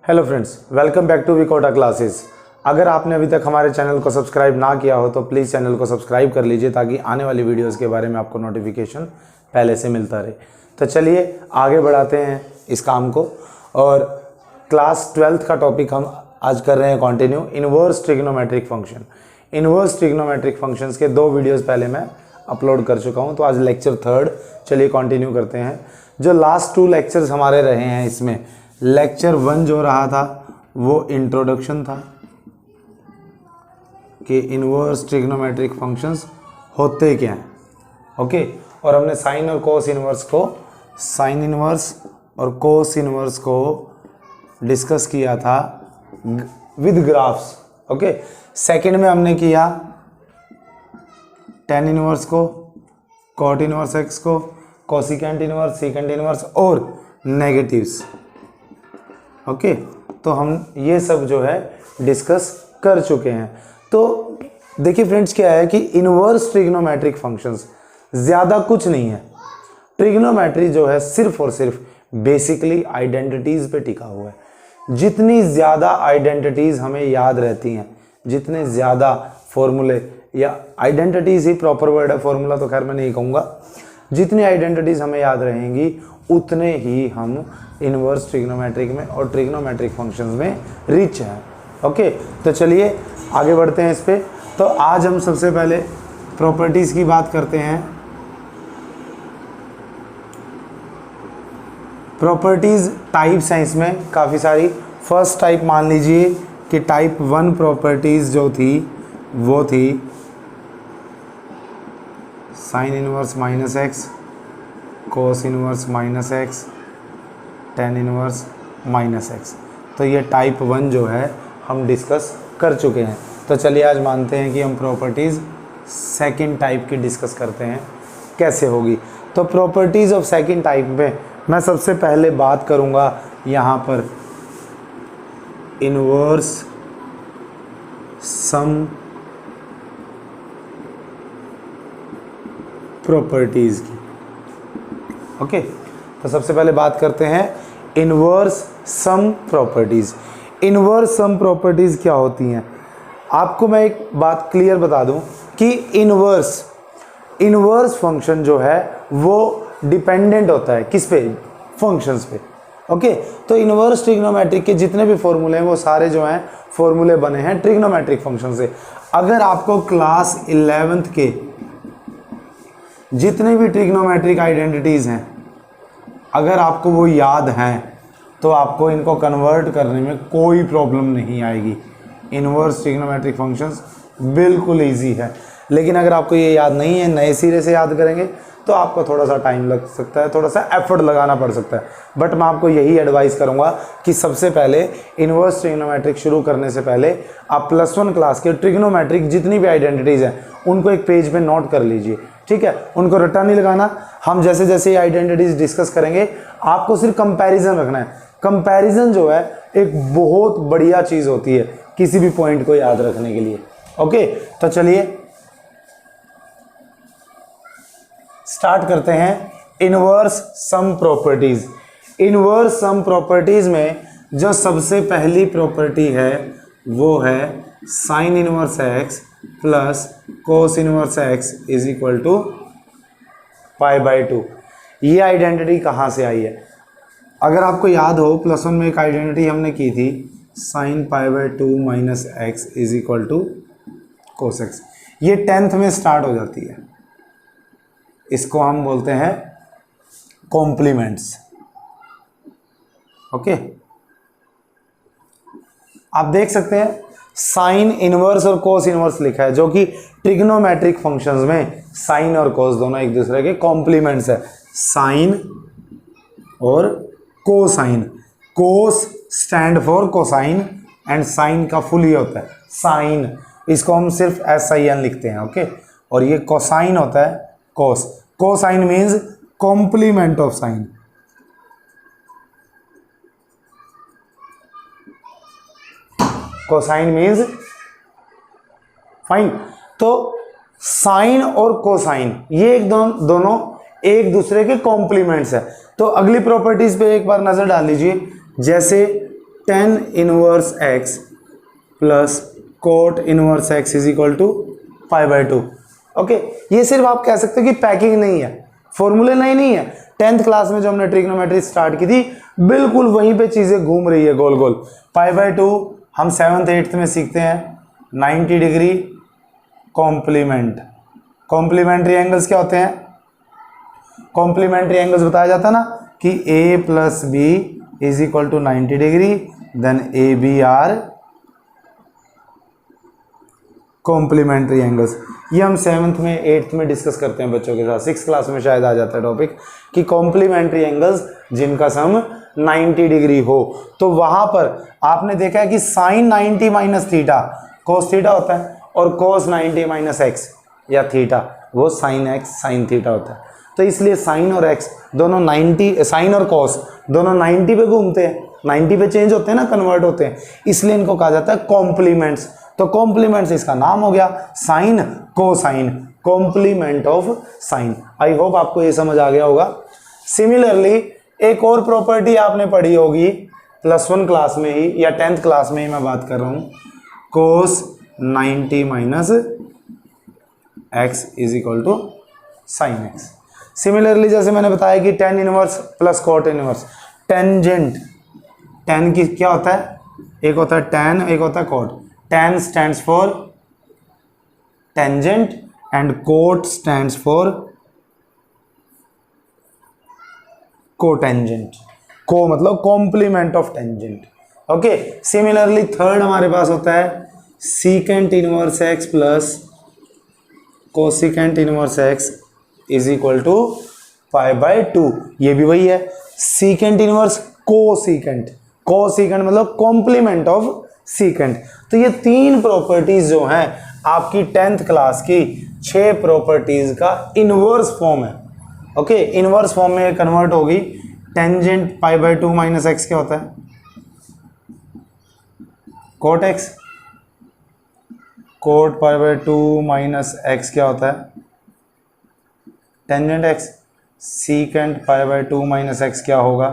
Hello friends, welcome back to विकोटा classes. अगर आपने अभी तक हमारे चैनल को सब्सक्राइब ना किया हो तो प्लीज़ चैनल को सब्सक्राइब कर लीजिए ताकि आने वाली वीडियोस के बारे में आपको नोटिफिकेशन पहले से मिलता रहे। तो चलिए आगे बढ़ाते हैं इस काम को। और क्लास 12th का टॉपिक हम आज कर रहे हैं continue, inverse trigonometric function. Inverse trigonometric functions के 2 वीडियोज़ पहले मैं अपलोड कर चुका हूँ, तो आज लेक्चर 3 चलिए कंटिन्यू करते हैं। जो लास्ट 2 लेक्चर्स हमारे रहे हैं, इसमें लेक्चर 1 जो रहा था वो इंट्रोडक्शन था कि इनवर्स ट्रिग्नोमेट्रिक फंक्शंस होते क्या हैं। ओके, और हमने साइन और कोस इनवर्स को, साइन इनवर्स और कोस इनवर्स को डिस्कस किया था विद ग्राफ्स। ओके, सेकंड में हमने किया टेन इनवर्स को, कॉट इनवर्स एक्स को, कोसिकेंट इनवर्स, सीकेंट इनवर्स और नेगेटिव्स। ओके, तो हम ये सब जो है डिस्कस कर चुके हैं। तो देखिए फ्रेंड्स, क्या है कि इनवर्स ट्रिग्नोमेट्रिक फंक्शंस ज़्यादा कुछ नहीं है। ट्रिग्नोमेट्री जो है सिर्फ और सिर्फ बेसिकली आइडेंटिटीज़ पे टिका हुआ है। जितनी ज़्यादा आइडेंटिटीज़ हमें याद रहती हैं, जितने ज़्यादा फॉर्मूले, या आइडेंटिटीज़ ही प्रॉपर वर्ड है, फॉर्मूला तो खैर मैं नहीं कहूँगा, जितनी आइडेंटिटीज़ हमें याद रहेंगी उतने ही हम इनवर्स ट्रिग्नोमेट्रिक में और ट्रिग्नोमेट्रिक फंक्शंस में रिच हैं। ओके, तो चलिए आगे बढ़ते हैं इस पे। तो आज हम सबसे पहले प्रॉपर्टीज़ की बात करते हैं। प्रॉपर्टीज़ टाइप्स हैं इसमें काफ़ी सारी। फर्स्ट टाइप मान लीजिए कि टाइप 1 प्रॉपर्टीज़ जो थी वो थी sine inverse minus x, cos inverse minus x, tan inverse minus x. तो ये टाइप 1 जो है हम डिस्कस कर चुके हैं। तो चलिए आज मानते हैं कि हम प्रॉपर्टीज़ सेकंड टाइप की डिस्कस करते हैं, कैसे होगी। तो प्रॉपर्टीज़ ऑफ सेकंड टाइप में मैं सबसे पहले बात करूँगा यहाँ पर इनवर्स सम प्रॉपर्टीज़ की। ओके, तो सबसे पहले बात करते हैं इनवर्स सम प्रॉपर्टीज़। इनवर्स सम प्रॉपर्टीज़ क्या होती हैं? आपको मैं एक बात क्लियर बता दूं कि इनवर्स फंक्शन जो है वो डिपेंडेंट होता है किस पे? फंक्शंस पे। ओके, तो इनवर्स ट्रिग्नोमेट्रिक के जितने भी फॉर्मूले हैं वो सारे जो हैं फॉर्मूले बने हैं ट्रिग्नोमेट्रिक फंक्शन से। अगर आपको क्लास 11th के जितने भी ट्रिग्नोमेट्रिक आइडेंटिटीज़ हैं, अगर आपको वो याद हैं तो आपको इनको कन्वर्ट करने में कोई प्रॉब्लम नहीं आएगी। इनवर्स ट्रिग्नोमेट्रिक फंक्शंस बिल्कुल इजी है। लेकिन अगर आपको ये याद नहीं है, नए सिरे से याद करेंगे तो आपको थोड़ा सा टाइम लग सकता है, थोड़ा सा एफर्ट लगाना पड़ सकता है। बट मैं आपको यही एडवाइस करूंगा कि सबसे पहले इनवर्स ट्रिग्नोमेट्रिक शुरू करने से पहले आप +1 क्लास के ट्रिग्नोमेट्रिक जितनी भी आइडेंटिटीज़ हैं उनको एक पेज पे नोट कर लीजिए। ठीक है, उनको रट्टा नहीं लगाना। हम जैसे जैसे ये आइडेंटिटीज़ डिस्कस करेंगे आपको सिर्फ कंपैरिजन रखना है। कंपैरिजन जो है एक बहुत बढ़िया चीज़ होती है किसी भी पॉइंट को याद रखने के लिए। ओके, तो चलिए स्टार्ट करते हैं inverse sum properties. Inverse sum properties में जो सबसे पहली प्रॉपर्टी है वो है sine inverse x plus cos inverse x is equal to π/2। ये आइडेंटिटी कहाँ से आई है? अगर आपको याद हो +1 में एक आइडेंटिटी हमने की थी sine π/2 minus x is equal to cos x. ये 10th में स्टार्ट हो जाती है। इसको हम बोलते हैं कॉम्प्लीमेंट्स। ओके, आप देख सकते हैं साइन इनवर्स और कोस इनवर्स लिखा है, जो कि ट्रिग्नोमेट्रिक फंक्शंस में साइन और कोस दोनों एक दूसरे के कॉम्प्लीमेंट्स है। साइन और cosine. Cos stand for cosine and sine का फुल ये होता है साइन। इसको हम सिर्फ SIN लिखते हैं। ओके, और ये कोसाइन होता है cos. Cosine means complement of sine. Cosine means fine. तो साइन और कोसाइन ये दोनों एक दूसरे के कॉम्प्लीमेंट्स है। तो अगली प्रॉपर्टीज पे एक बार नजर डाल लीजिए। जैसे tan inverse x plus cot inverse x is equal to pi by two. Okay, ये सिर्फ आप कह सकते हो कि पैकिंग नहीं है, फॉर्मूले नहीं है। 10th क्लास में जो हमने ट्रिग्नोमेट्री स्टार्ट की थी बिल्कुल वहीं पे चीजें घूम रही है गोल गोल। पाई बाय टू हम 7th 8th में सीखते हैं 90 डिग्री कॉम्प्लीमेंट। कॉम्प्लीमेंट्री एंगल्स क्या होते हैं? कॉम्प्लीमेंट्री एंगल्स बताया जाता है ना कि a plus B is equal to 90 degree, then A B are complementary angles. ये हम 7th में 8th में डिस्कस करते हैं बच्चों के साथ। 6th क्लास में शायद आ जाता है टॉपिक कि कॉम्प्लीमेंट्री एंगल्स जिनका सम 90 डिग्री हो। तो वहां पर आपने देखा है कि sine 90 minus theta cos theta होता है और कोस 90 माइनस एक्स या थीटा वो साइन एक्स साइन थीटा होता है। तो इसलिए साइन और एक्स दोनों 90, साइन और कोस दोनों 90 पे घूमते हैं, 90 पे चेंज होते हैं ना, कन्वर्ट होते हैं, इसलिए इनको कहा जाता है कॉम्प्लीमेंट्स। तो कॉम्प्लीमेंट्स इसका नाम हो गया sine cosine, complement of sine. I hope आपको ये समझ आ गया होगा। सिमिलरली एक और प्रॉपर्टी आपने पढ़ी होगी +1 क्लास में ही या 10th क्लास में ही मैं बात कर रहा हूं, cos 90 minus x is equal to sine x. Similarly जैसे मैंने बताया कि tan inverse plus cot inverse, tangent, tan की क्या होता है? एक होता है टेन, एक होता है cot. Tan stands for tangent and cot stands for cotangent. Co मतलब complement of tangent. Okay, similarly third हमारे पास होता है secant inverse x plus cosecant inverse x is equal to pi by two. ये भी वही है, सीकेंट इनवर्स कोसिकेंट, कोसिकेंट मतलब कॉम्प्लीमेंट ऑफ सीकेंट। तो ये तीन प्रॉपर्टीज जो हैं आपकी 10th क्लास की 6 प्रॉपर्टीज का इनवर्स फॉर्म है। ओके, इनवर्स फॉर्म में कन्वर्ट होगी। Tangent pi by two minus x क्या होता है? Cot x. Cot pi by two minus x क्या होता है? Tangent x. Secant pi by two minus x क्या होगा?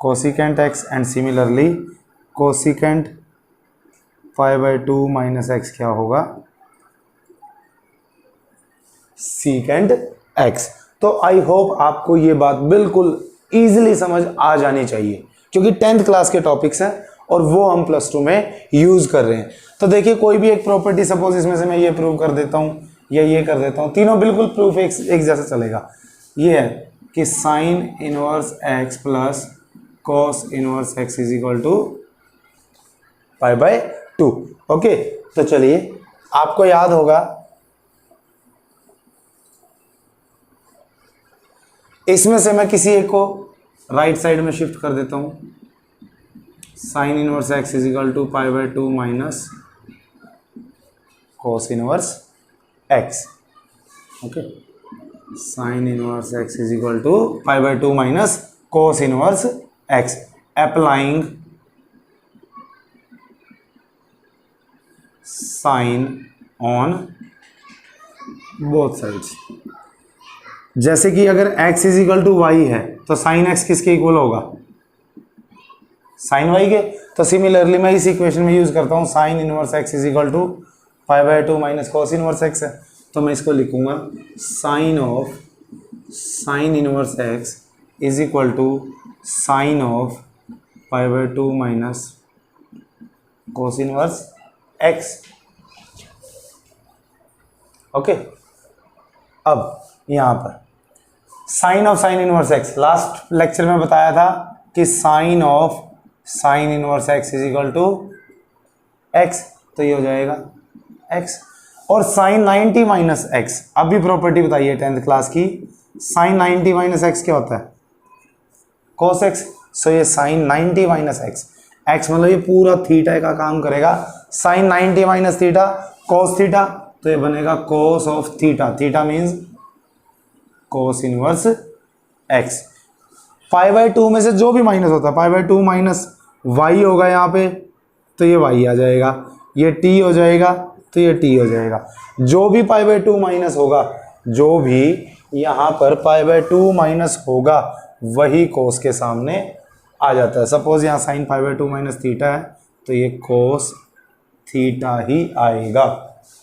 Cosecant x. And similarly cosecant pi by two minus x क्या होगा? Secant x. तो आई होप आपको ये बात बिल्कुल इजीली समझ आ जानी चाहिए क्योंकि 10th क्लास के टॉपिक्स हैं और वो हम +2 में यूज कर रहे हैं। तो देखिए कोई भी एक प्रॉपर्टी, सपोज इसमें से मैं ये प्रूव कर देता हूं या ये कर देता हूं, तीनों बिल्कुल प्रूफ एक जैसा चलेगा। ये है कि sine inverse x plus cos inverse x is equal to pi by two. Okay, तो चलिए आपको याद होगा इसमें से मैं किसी एक को राइट साइड में शिफ्ट कर देता हूं। Sine inverse x is equal to pi by two minus cos inverse x. Okay, sine inverse x is equal to pi by two minus cos inverse x. Applying sine on both sides. जैसे कि अगर x is equal to y है तो sine x किसके equal होगा? Sine y के। तो similarly मैं इस इक्वेशन में यूज करता हूं sine inverse x is equal to pi by two minus cos inverse x है। तो मैं इसको लिखूंगा sine of sine inverse x is equal to sine of pi by two minus cos inverse x। Okay, अब यहां पर sine of sine inverse x, last lecture में बताया था कि sine of sine inverse x is equal to x, तो ये हो जाएगा एक्स। और साइन 90 माइनस एक्स, अब भी प्रॉपर्टी बताइए 10th क्लास की, साइन 90 माइनस एक्स क्या होता है? Cos x. सो ये साइन 90 माइनस एक्स, एक्स मतलब ये पूरा थीटा का काम करेगा। Sine 90 minus theta cos theta, तो ये बनेगा cos of theta. Theta means cos inverse x. Pi by two में से जो भी माइनस होता है, pi by two minus y होगा यहाँ पे, तो ये वाई आ जाएगा, ये टी हो जाएगा, तो ये टी हो जाएगा। जो भी पाई बाय टू माइनस होगा, जो भी यहाँ पर पाई बाय टू माइनस होगा, वही कोस के सामने आ जाता है। सपोज यहाँ sign pi by 2 minus theta है तो ये कोस थीटा ही आएगा।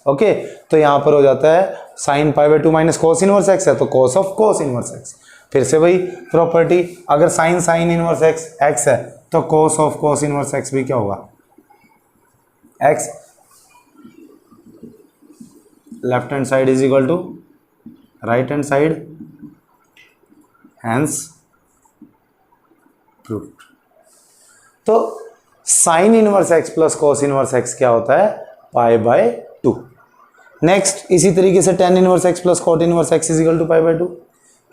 ओके, तो यहाँ पर हो जाता है sine pi by 2 minus cos inverse x है तो cos of cos inverse x. फिर से वही प्रॉपर्टी, अगर sine sine inverse x x है तो cos of cos inverse x भी क्या होगा, x. Left hand side is equal to right hand side, hence proved. तो sine inverse x plus cos inverse x क्या होता है, पाई बाय 2। नेक्स्ट इसी तरीके से tan inverse x plus cot inverse x is equal to pi by 2।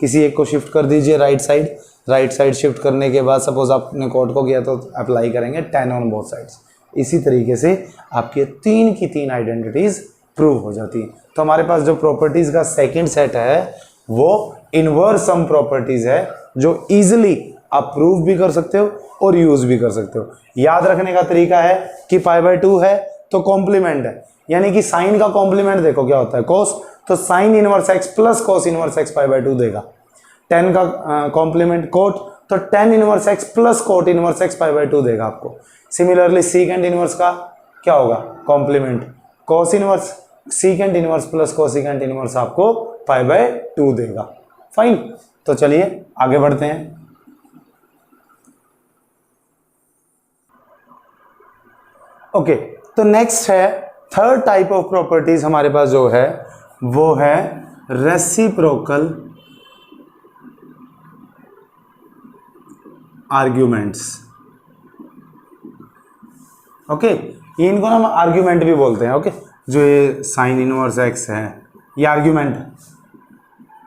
किसी एक को शिफ्ट कर दीजिए राइट साइड शिफ्ट करने के बाद सपोज आपने कॉट को किया तो अप्लाई करेंगे टेन ऑन बोथ साइड्स। इसी तरीके से आपके तीन की तीन आइडेंटिटीज प्रूव हो जाती है। तो हमारे पास जो प्रॉपर्टीज का सेकंड सेट है वो इनवर्स सम प्रॉपर्टीज है जो इजिली आप प्रूव भी कर सकते हो और यूज भी कर सकते हो। याद रखने का तरीका है कि पाई बाय 2 है तो कॉम्प्लीमेंट है, यानी कि साइन का कॉम्प्लीमेंट देखो क्या होता है, कोस, तो sine inverse x plus cos inverse x pi by 2 देगा। टेन का कॉम्प्लीमेंट कोट तो tan inverse x plus cot inverse x pi by 2 देगा आपको। सिमिलरली सीकेंड इनवर्स का क्या होगा, complement cos inverse, secant inverse plus cosecant inverse आपको pi by 2 देगा। फाइन, तो चलिए आगे बढ़ते हैं। ओके, तो नेक्स्ट है थर्ड टाइप ऑफ प्रॉपर्टीज हमारे पास जो है वो है रेसिप्रोकल आर्ग्यूमेंट्स। ओके, इनको हम आर्ग्यूमेंट भी बोलते हैं। ओके, जो ये साइन इनवर्स एक्स है ये आर्ग्यूमेंट,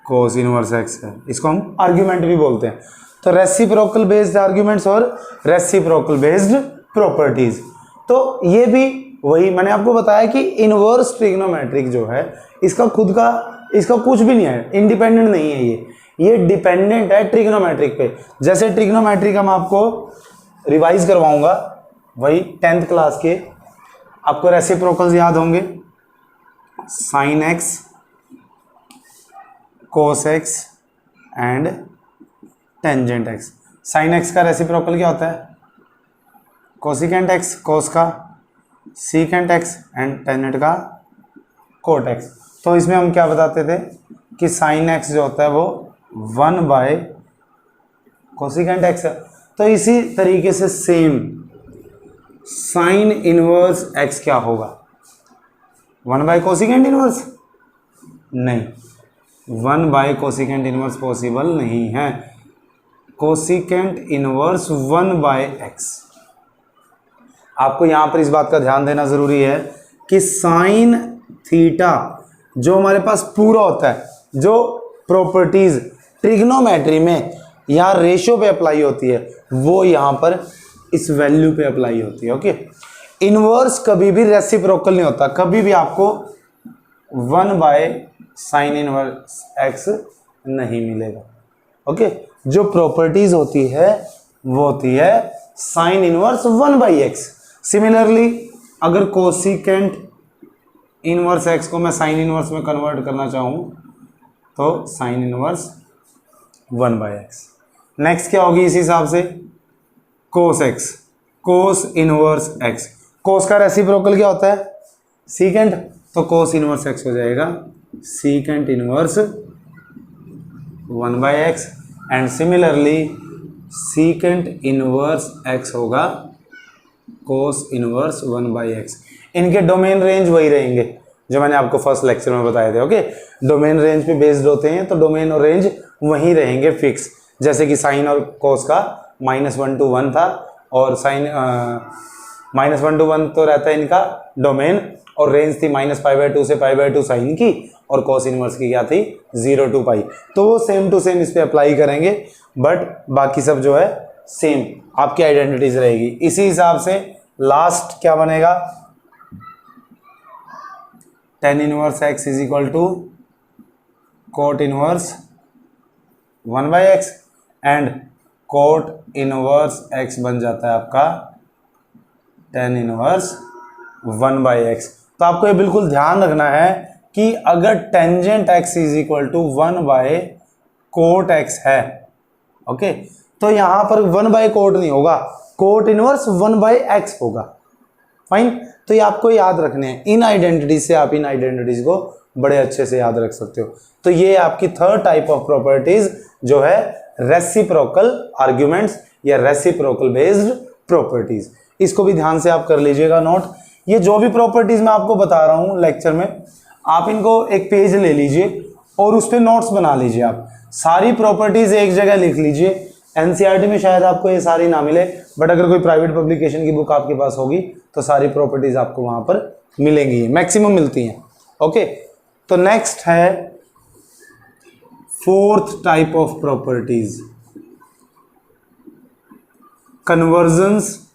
कोस इनवर्स एक्स है, इसको हम आर्ग्यूमेंट भी बोलते हैं। तो रेसिप्रोकल बेस्ड आर्ग्यूमेंट्स और रेसिप्रोकल बेस्ड प्रॉपर्टीज, तो ये भी वही मैंने आपको बताया कि इनवर्स ट्रिग्नोमेट्रिक जो है इसका खुद का, इसका कुछ भी नहीं है, इंडिपेंडेंट नहीं है, ये डिपेंडेंट है ट्रिग्नोमेट्रिक पे। जैसे ट्रिग्नोमेट्रिक हम आपको रिवाइज करवाऊंगा, वही 10th क्लास के आपको रेसिप्रोकल्स याद होंगे, sine x, cos x and tangent x. Sine x का रेसिप्रोकल क्या होता है, कोसिकेंट एक्स, कोस का सीकेंट एक्स एंड टेंजेंट का कोट एक्स। तो इसमें हम क्या बताते थे कि साइन एक्स जो होता है वो 1 बाय कोसिकेंट एक्स है। तो इसी तरीके से सेम साइन इनवर्स एक्स क्या होगा, 1 बाय कोसिकेंट इनवर्स, नहीं, 1 बाय कोसिकेंट इनवर्स पॉसिबल नहीं है। Cosecant inverse 1 by x. आपको यहां पर इस बात का ध्यान देना जरूरी है कि साइन थीटा जो हमारे पास पूरा होता है, जो प्रॉपर्टीज ट्रिग्नोमेट्री में यहाँ रेशियो पे अप्लाई होती है वो यहाँ पर इस वैल्यू पे अप्लाई होती है। ओके, इनवर्स कभी भी रेसिप्रोकल नहीं होता, कभी भी आपको 1 बाय साइन इनवर्स एक्स नहीं मिलेगा। ओके, जो प्रॉपर्टीज होती है वो होती है sine inverse 1 by x. Similarly अगर कोसिकेंट इनवर्स एक्स को मैं साइन इनवर्स में कन्वर्ट करना चाहूँ तो sine inverse 1 by x. Next क्या होगी इसी हिसाब से, cos x, cos inverse x. Cos का रेसिप्रोकल क्या होता है, सीकेंट, तो कोस इनवर्स एक्स हो जाएगा secant inverse 1 by x and similarly secant inverse x होगा कोस इनवर्स 1 बाई एक्स। इनके डोमेन रेंज वही रहेंगे जो मैंने आपको फर्स्ट लेक्चर में बताए थे। ओके, डोमेन रेंज पे बेस्ड होते हैं तो डोमेन और रेंज वही रहेंगे फिक्स। जैसे कि साइन और कोस का -1 to 1 था और साइन -1 to 1 तो रहता है इनका डोमेन, और रेंज थी -π/2 से π/2 साइन की, और कोस इनवर्स की क्या थी 0 to π। तो वो सेम टू सेम इस पे अप्लाई करेंगे, बट बाकी सब जो है सेम आपकी आइडेंटिटीज रहेगी। इसी हिसाब से लास्ट क्या बनेगा, tan inverse x is equal to cot inverse 1 by x and cot inverse x बन जाता है आपका tan इनवर्स 1 बाई एक्स। तो आपको ये बिल्कुल ध्यान रखना है कि अगर tangent x is equal to 1 by cot x है, ओके, तो यहाँ पर 1/कोट नहीं होगा, कोट इनवर्स 1/x होगा। फाइन, तो ये आपको याद रखने हैं। इन आइडेंटिटीज से आप इन आइडेंटिटीज को बड़े अच्छे से याद रख सकते हो। तो ये आपकी थर्ड टाइप ऑफ प्रॉपर्टीज जो है रेसिप्रोकल आर्ग्यूमेंट्स या रेसिप्रोकल बेस्ड प्रॉपर्टीज, इसको भी ध्यान से आप कर लीजिएगा नोट। ये जो भी प्रॉपर्टीज मैं आपको बता रहा हूं लेक्चर में, आप इनको एक पेज ले लीजिए और उस पर नोट्स बना लीजिए। आप सारी प्रॉपर्टीज एक जगह लिख लीजिए। एनसीईआरटी में शायद आपको ये सारी ना मिले, बट अगर कोई प्राइवेट पब्लिकेशन की बुक आपके पास होगी तो सारी प्रॉपर्टीज आपको वहां पर मिलेंगी, मैक्सिमम मिलती हैं। ओके, तो नेक्स्ट है fourth type of properties, convergence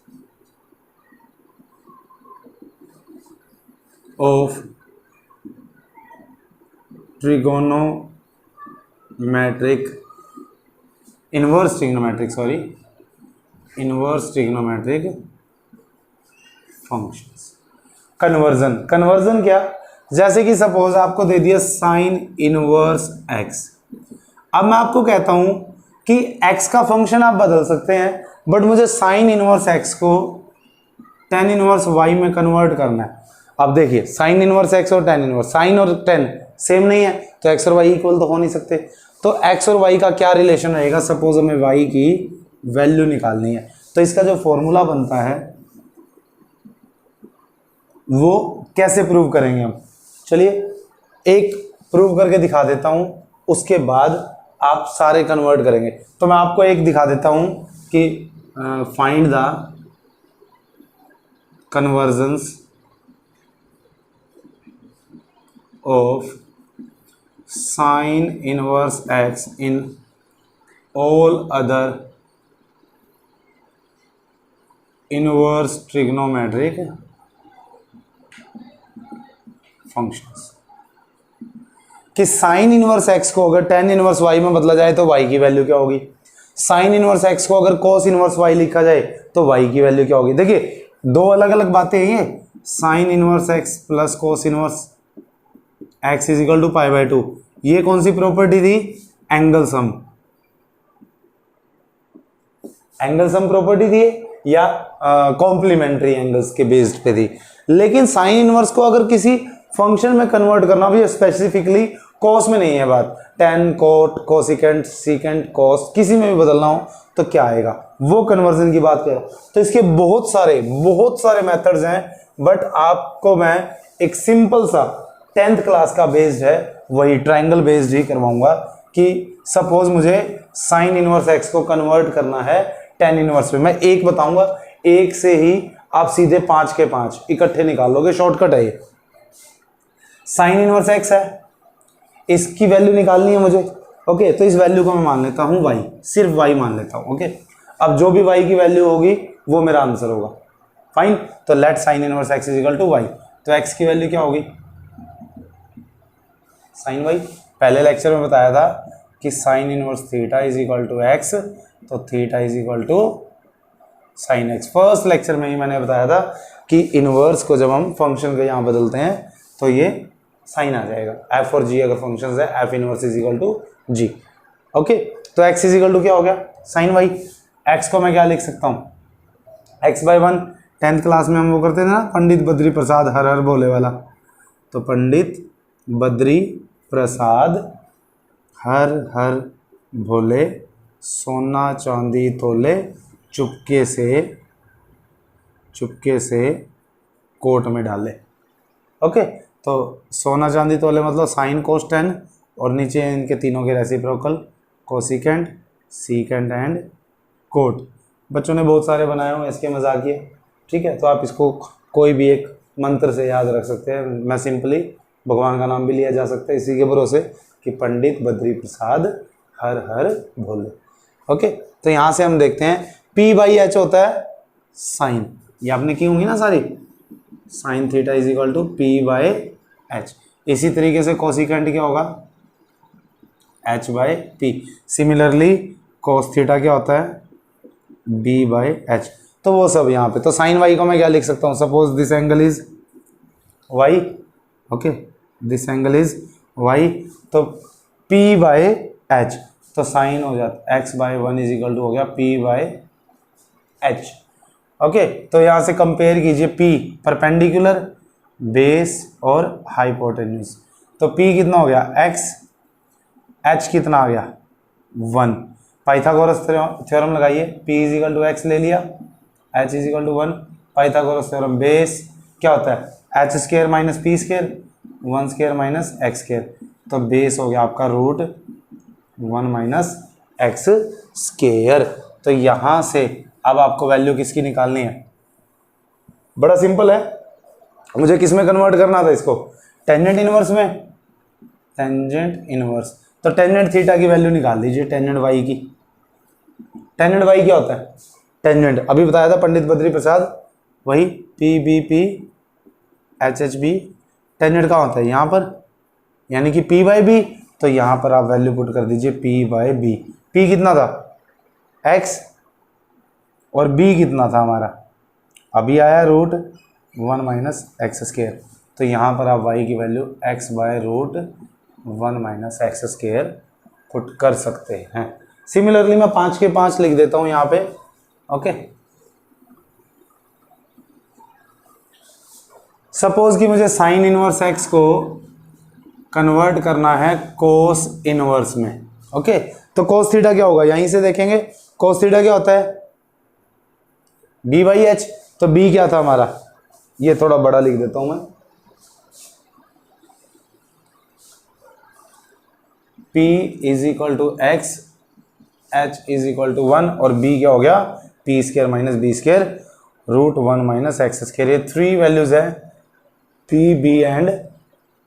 of trigonometric inverse trigonometric functions. Conversion क्या, जैसे कि सपोज आपको दे दिया साइन इनवर्स एक्स। अब मैं आपको कहता हूं कि एक्स का फंक्शन आप बदल सकते हैं, बट मुझे साइन इनवर्स एक्स को टेन इनवर्स वाई में कन्वर्ट करना है। अब देखिए, साइन इनवर्स एक्स और टेन इनवर्स, साइन और टेन सेम नहीं है, तो एक्स और वाई इक्वल तो हो नहीं सकते। तो एक्स और वाई का क्या रिलेशन रहेगा, सपोज हमें वाई की वैल्यू निकालनी है, तो इसका जो फॉर्मूला बनता है वो कैसे प्रूव करेंगे हम। चलिए एक प्रूव करके दिखा देता हूं, उसके बाद आप सारे कन्वर्ट करेंगे। तो मैं आपको एक दिखा देता हूं कि find the convergence of sine inverse x in all other inverse trigonometric functions. कि साइन इनवर्स एक्स को अगर टेन इनवर्स वाई में बदला जाए तो वाई की वैल्यू क्या होगी, साइन इनवर्स एक्स को अगर कॉस इनवर्स वाई लिखा जाए तो वाई की वैल्यू क्या होगी। देखिए दो अलग अलग बातें हैं ये, sine inverse x plus cos inverse x is equal to π/2। ये कौन सी प्रॉपर्टी थी, angle sum, angle sum property थी या कॉम्प्लीमेंट्री एंगल्स के बेस्ड पे थी। लेकिन साइन इनवर्स को अगर किसी फंक्शन में कन्वर्ट करना, भी स्पेसिफिकली कॉस में नहीं है बात, ten coat cosecant secant cos किसी में भी बदलना हो तो क्या आएगा, वो कन्वर्जन की बात कर। तो इसके बहुत सारे मेथड्स हैं, बट आपको मैं एक सिंपल सा 10th क्लास का बेस्ड है वही ट्रायंगल बेस्ड ही करवाऊंगा। कि सपोज मुझे साइन इनवर्स एक्स को कन्वर्ट करना है टेन इनवर्स में, मैं एक बताऊंगा, एक से ही आप सीधे 5 के 5 इकट्ठे निकाल लोगे, शॉर्टकट है ये। साइन इनवर्स एक्स है, इसकी वैल्यू निकालनी है मुझे। ओके, तो इस वैल्यू को मैं मान लेता हूं वाई, सिर्फ वाई मान लेता हूं। ओके, अब जो भी वाई की वैल्यू होगी वो मेरा आंसर होगा। फाइन, तो let sine inverse x is equal to y. तो एक्स की वैल्यू क्या होगी, साइन वाई। पहले लेक्चर में बताया था कि sine inverse theta is equal to x, तो theta is equal to sine x. First lecture में ही मैंने बताया था कि इनवर्स को जब हम फंक्शन को यहाँ बदलते हैं तो ये साइन आ जाएगा। एफ और जी अगर फंक्शन है, f inverse is equal to g. Okay, तो एक्स इज इक्वल टू क्या हो गया, साइन वाई। एक्स को मैं क्या लिख सकता हूँ, x/1। 10th क्लास में हम वो करते थे ना, पंडित बद्री प्रसाद हर हर भोले वाला। तो पंडित बद्री प्रसाद हर हर भोले, सोना चांदी तोले, चुपके से कोट में डाले। ओके, तो सोना चांदी तोले मतलब साइन कोस टेन, और नीचे इनके तीनों के reciprocal cosecant secant and cot. बच्चों ने बहुत सारे बनाए हुए इसके मजाकिए, ठीक है। तो आप इसको कोई भी एक मंत्र से याद रख सकते हैं। मैं सिंपली भगवान का नाम भी लिया जा सकता है इसी के भरोसे कि पंडित बद्री प्रसाद हर हर भोले। ओके, तो यहाँ से हम देखते हैं P/H होता है साइन, ये आपने की होंगी ना सारी, sine theta is equal to P/H। इसी तरीके से कोसिकेंट क्या होगा, H/P। सिमिलरली कोस थीटा क्या होता है, B/H। तो वो सब यहाँ पे, तो साइन वाई को मैं क्या लिख सकता हूँ, suppose this angle is y. Okay, this angle is y, तो P/H। तो साइन हो जाता x by 1 is equal to हो गया p बाय h। ओके, तो यहाँ से कंपेयर कीजिए p परपेंडिकुलर, बेस और हाइपोटेन्यूज। तो p कितना हो गया x, h कितना आ गया 1। पाइथागोरस थ्योरम लगाइए, p is equal to x ले लिया, h is equal to 1। Pythagoras theorem base क्या होता है h square minus p square, 1 square minus x square. तो बेस हो गया आपका रूट 1 माइनस एक्स स्क्वायर। तो यहाँ से अब आपको वैल्यू किसकी निकालनी है, बड़ा सिंपल है। मुझे किस में कन्वर्ट करना था इसको, टेंजेंट इनवर्स में, टेंजेंट इनवर्स। तो टेंजेंट थीटा की वैल्यू निकाल दीजिए, टेंजेंट वाई की। टेंजेंट वाई क्या होता है, टेंजेंट अभी बताया था पंडित बद्री प्रसाद, वही P B P H H B. Tangent का होता है यहाँ पर, यानी कि पी बाई बी। तो यहाँ पर आप वैल्यू पुट कर दीजिए पी बाई बी। पी कितना था एक्स और बी कितना था हमारा, अभी आया रूट 1 माइनस एक्स स्क्वायर। तो यहाँ पर आप y की value x by root 1 minus x square put कर सकते हैं। सिमिलरली मैं 5 के 5 लिख देता हूँ यहाँ पे। ओके, सपोज कि मुझे साइन इनवर्स x को कन्वर्ट करना है कोस इनवर्स में। ओके, तो कोस थीटा क्या होगा, यहीं से देखेंगे। कोस थीटा क्या होता है b बाई एच। तो b क्या था हमारा, ये थोड़ा बड़ा लिख देता हूं मैं, p is equal to x, h is equal to 1 और b क्या हो गया p square minus b square root 1 minus x square. ये 3 वैल्यूज है p b एंड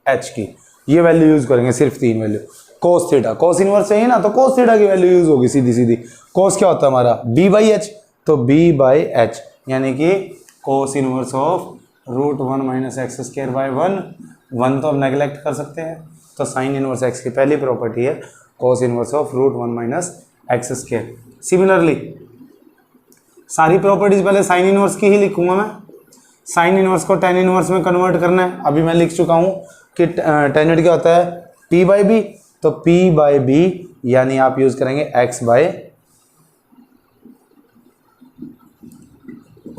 h की, ये वैल्यू यूज करेंगे, सिर्फ 3 value. Cos theta, cos inverse चाहिए ना, तो कोस थीटा की वैल्यू यूज होगी सीधी सीधी। कोस क्या होता है हमारा b बाई एच, तो b बाई एच यानी कि cos inverse of root 1 minus x square by 1 तो हम नेगलेक्ट कर सकते हैं। तो साइन इनवर्स एक्स की पहली प्रॉपर्टी है cos inverse of root 1 minus x square. Similarly सारी प्रॉपर्टीज पहले साइन इनवर्स की ही लिखूंगा मैं। साइन इनवर्स को टेन इनवर्स में कन्वर्ट करना है, अभी मैं लिख चुका हूं कि टेंजेंट क्या होता है p बाई बी। तो p बाई बी यानी आप यूज करेंगे x by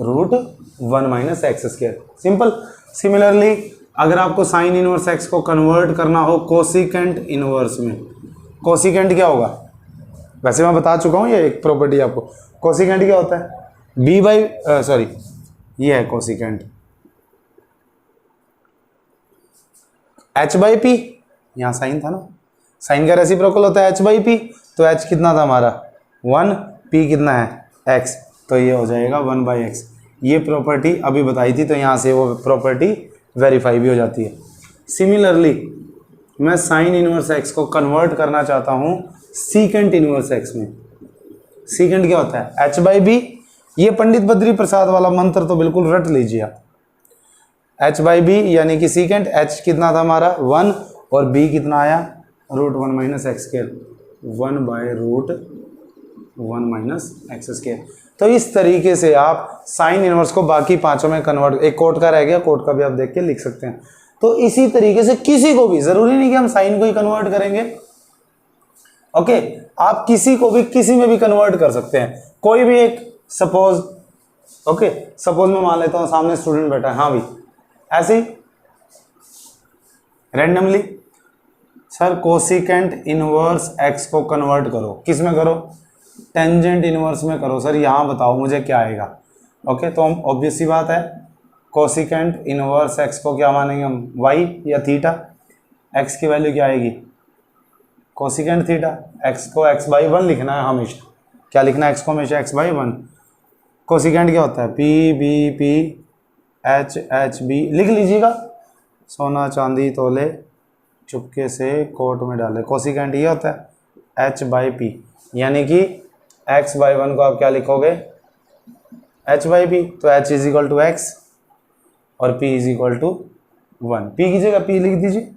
root 1 minus x square, simple. Similarly अगर आपको साइन इनवर्स x को कन्वर्ट करना हो कोसिकेंट इनवर्स में, कोसिकेंट क्या होगा, वैसे मैं बता चुका हूं ये एक प्रॉपर्टी आपको। कोसिकेंट क्या होता है b बाई सॉरी ये है कोसिकेंट h बाई पी, यहाँ साइन था ना, साइन का रेसिप्रोकल होता है h बाई पी। तो h कितना था हमारा 1, p कितना है x, तो ये हो जाएगा 1 बाई एक्स। ये प्रॉपर्टी अभी बताई थी, तो यहाँ से वो प्रॉपर्टी वेरीफाई भी हो जाती है। सिमिलरली मैं साइन इनवर्स x को कन्वर्ट करना चाहता हूँ सीकेंट इनवर्स x में। सीकेंट क्या होता है h बाई बी। ये पंडित बद्री प्रसाद वाला मंत्र तो बिल्कुल रट लीजिए आप, h बाई बी यानी कि सीकेंट h कितना था हमारा 1 और b कितना आया root 1 minus x square, 1 by root 1 minus x square. तो इस तरीके से आप साइन इनवर्स को बाकी पांचों में कन्वर्ट, एक कोट का रह गया, कोट का भी आप देख के लिख सकते हैं। तो इसी तरीके से किसी को भी, जरूरी नहीं कि हम साइन को ही कन्वर्ट करेंगे। ओके, आप किसी को भी किसी में भी कन्वर्ट कर सकते हैं, कोई भी एक। सपोज ओके, सपोज मैं मान लेता हूं सामने स्टूडेंट बैठा है, हाँ भाई ऐसे ही randomly, sir cosecant inverse x को कन्वर्ट करो, किस में करो, टेंजेंट इनवर्स में करो। सर यहाँ बताओ मुझे क्या आएगा। ओके, तो हम ऑब्वियस सी बात है कोसिकेंट इनवर्स एक्स को क्या मानेंगे हम, वाई या थीटा। एक्स की वैल्यू क्या आएगी कोसिकेंट थीटा। एक्स को एक्स बाई 1 लिखना है हमेशा, क्या लिखना है एक्स को हमेशा एक्स बाई 1। कोसिकेंट क्या होता है P B P H H B, लिख लीजिएगा। सोना चांदी तोले चुपके से कोर्ट में डाले, कोसिकेंट ये होता है एच बाई पी, यानी कि एक्स बाई 1 को आप क्या लिखोगे एच बाई पी। तो H is equal to x और P is equal to 1। P की जगह पी लिख दीजिए,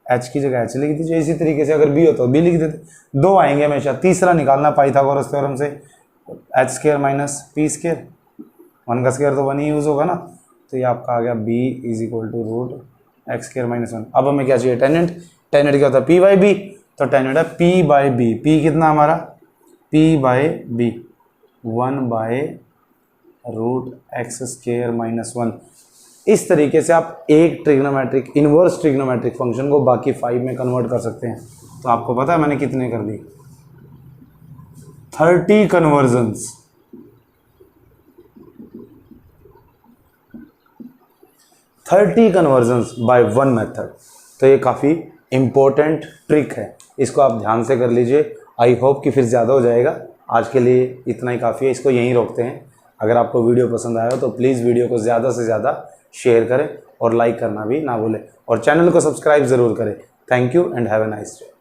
एच की जगह एच लिख दीजिए। इसी तरीके से अगर बी हो तो बी लिख देते। 2 आएंगे हमेशा, तीसरा निकालना पाइथागोरस थ्योरम से, H square minus P square, 1 का स्क्वायर तो 1 ही यूज होगा ना। तो ये आपका आ गया b is equal to root x square minus 1। अब हमें क्या चाहिए टेंजेंट, टेंजेंट क्या होता है पी बाई बी। तो tan बेटा p बाई बी, p कितना हमारा p by B 1/√x² minus 1। इस तरीके से आप एक ट्रिग्नोमेट्रिक इनवर्स ट्रिग्नोमेट्रिक फंक्शन को बाकी 5 में कन्वर्ट कर सकते हैं। तो आपको पता है मैंने कितने कर दी, 30 convergence. 30 convergence by one method. तो ये काफ़ी इम्पोर्टेंट ट्रिक है, इसको आप ध्यान से कर लीजिए। आई होप कि फिर ज़्यादा हो जाएगा, आज के लिए इतना ही काफ़ी है, इसको यहीं रोकते हैं। अगर आपको वीडियो पसंद आया हो तो प्लीज़ वीडियो को ज़्यादा से ज़्यादा शेयर करें और लाइक करना भी ना भूलें, और चैनल को सब्सक्राइब ज़रूर करें। Thank you and have a nice day.